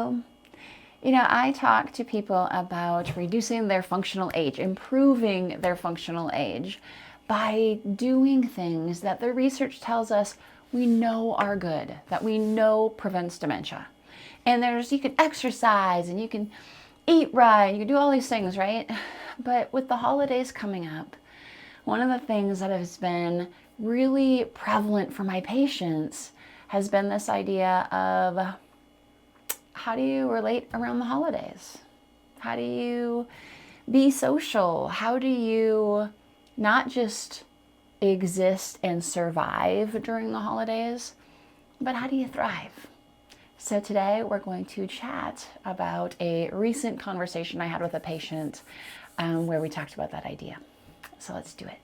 So, I talk to people about reducing their functional age, improving their functional age by doing things that the research tells us we know are good, that we know prevents dementia. And you can exercise and you can eat right, you can do all these things, right? But with the holidays coming up, one of the things that has been really prevalent for my patients has been this idea of, how do you relate around the holidays? How do you be social? How do you not just exist and survive during the holidays, but how do you thrive? So today we're going to chat about a recent conversation I had with a patient where we talked about that idea. So let's do it.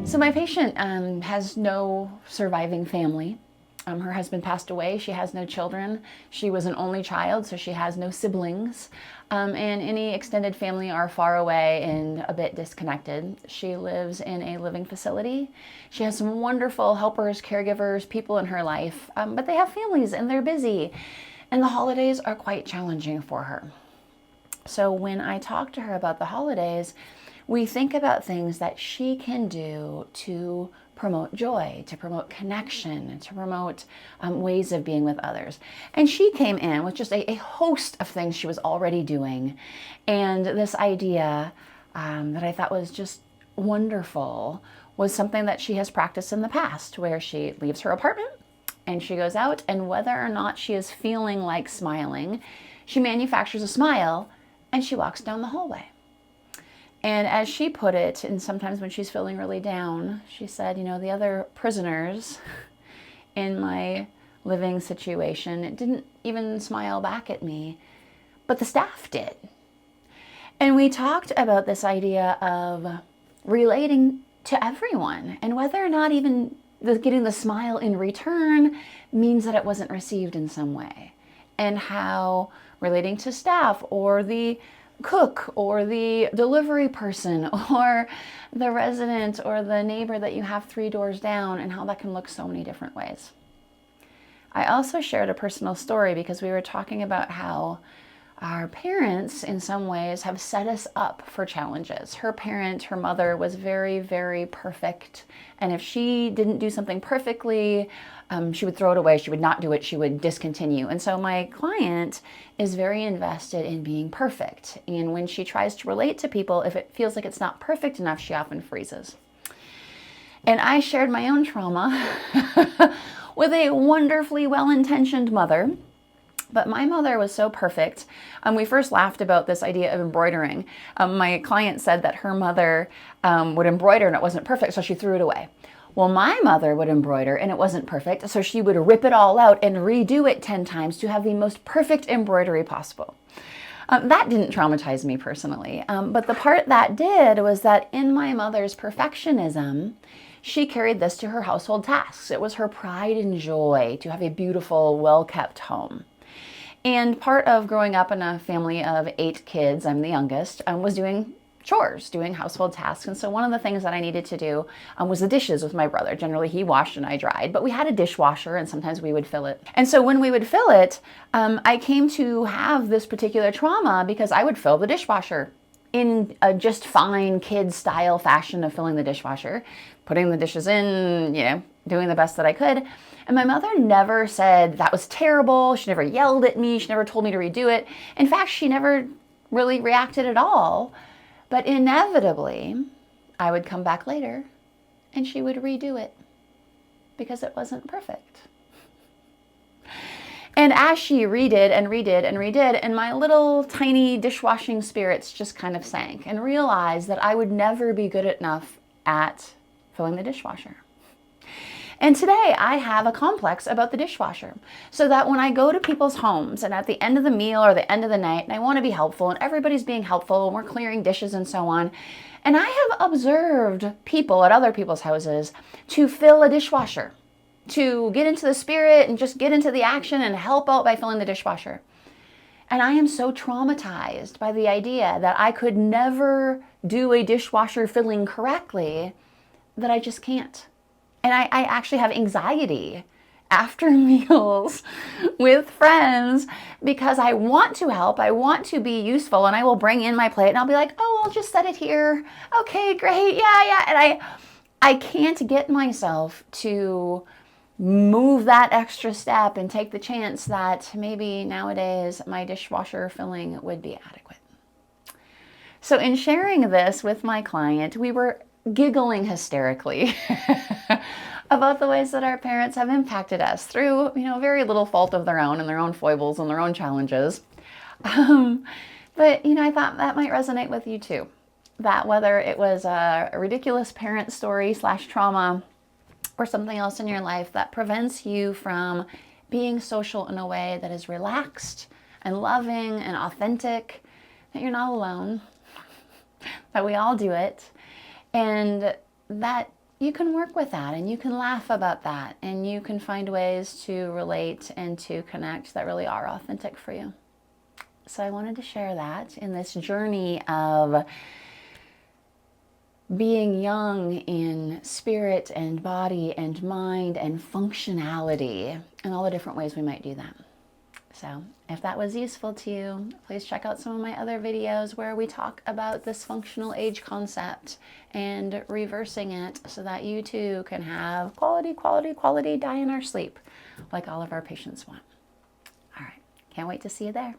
So my patient has no surviving family. Her husband passed away. She has no children. She was an only child, so she has no siblings. And any extended family are far away and a bit disconnected. She lives in a living facility. She has some wonderful helpers, caregivers, people in her life, but they have families and they're busy. And the holidays are quite challenging for her. So when I talk to her about the holidays, we think about things that she can do to promote joy, to promote connection, to promote ways of being with others. And she came in with just a host of things she was already doing. And this idea that I thought was just wonderful was something that she has practiced in the past, where she leaves her apartment and she goes out, and whether or not she is feeling like smiling, she manufactures a smile and she walks down the hallway. And as she put it, and sometimes when she's feeling really down, she said, the other prisoners in my living situation didn't even smile back at me, but the staff did. And we talked about this idea of relating to everyone, and whether or not even getting the smile in return means that it wasn't received in some way, and how relating to staff or the cook or the delivery person or the resident or the neighbor that you have 3 doors down, and how that can look so many different ways. I also shared a personal story because we were talking about how our parents in some ways have set us up for challenges. Her mother, was very, very perfect. And if she didn't do something perfectly, she would throw it away. She would not do it. She would discontinue. And so my client is very invested in being perfect. And when she tries to relate to people, if it feels like it's not perfect enough, she often freezes. And I shared my own trauma with a wonderfully well-intentioned mother. But my mother was so perfect. We first laughed about this idea of embroidering. My client said that her mother would embroider and it wasn't perfect, so she threw it away. Well, my mother would embroider and it wasn't perfect, so she would rip it all out and redo it 10 times to have the most perfect embroidery possible. That didn't traumatize me personally, but the part that did was that in my mother's perfectionism, she carried this to her household tasks. It was her pride and joy to have a beautiful, well-kept home. And part of growing up in a family of 8 kids, I'm the youngest, was doing chores, doing household tasks. And so one of the things that I needed to do was the dishes with my brother. Generally, he washed and I dried, but we had a dishwasher and sometimes we would fill it. And so when we would fill it, I came to have this particular trauma because I would fill the dishwasher in a just fine kid style fashion of filling the dishwasher, putting the dishes in, doing the best that I could. And my mother never said that was terrible. She never yelled at me. She never told me to redo it. In fact, she never really reacted at all. But inevitably, I would come back later and she would redo it because it wasn't perfect. And as she redid and redid and redid, and my little tiny dishwashing spirits just kind of sank and realized that I would never be good enough at filling the dishwasher. And today I have a complex about the dishwasher, so that when I go to people's homes and at the end of the meal or the end of the night, and I want to be helpful and everybody's being helpful and we're clearing dishes and so on, and I have observed people at other people's houses to fill a dishwasher, to get into the spirit and just get into the action and help out by filling the dishwasher. And I am so traumatized by the idea that I could never do a dishwasher filling correctly that I just can't. And I actually have anxiety after meals with friends because I want to help, I want to be useful, and I will bring in my plate and I'll be like, oh, I'll just set it here. Okay, great, yeah. And I can't get myself to move that extra step and take the chance that maybe nowadays my dishwasher filling would be adequate. So in sharing this with my client, we were giggling hysterically about the ways that our parents have impacted us through, very little fault of their own and their own foibles and their own challenges. But, I thought that might resonate with you too. That whether it was a ridiculous parent story / trauma or something else in your life that prevents you from being social in a way that is relaxed and loving and authentic, that you're not alone, that we all do it, and that you can work with that and you can laugh about that and you can find ways to relate and to connect that really are authentic for you. So I wanted to share that in this journey of being young in spirit and body and mind and functionality and all the different ways we might do that. So if that was useful to you, please check out some of my other videos where we talk about this functional age concept and reversing it so that you too can have quality die in our sleep like all of our patients want. All right, can't wait to see you there.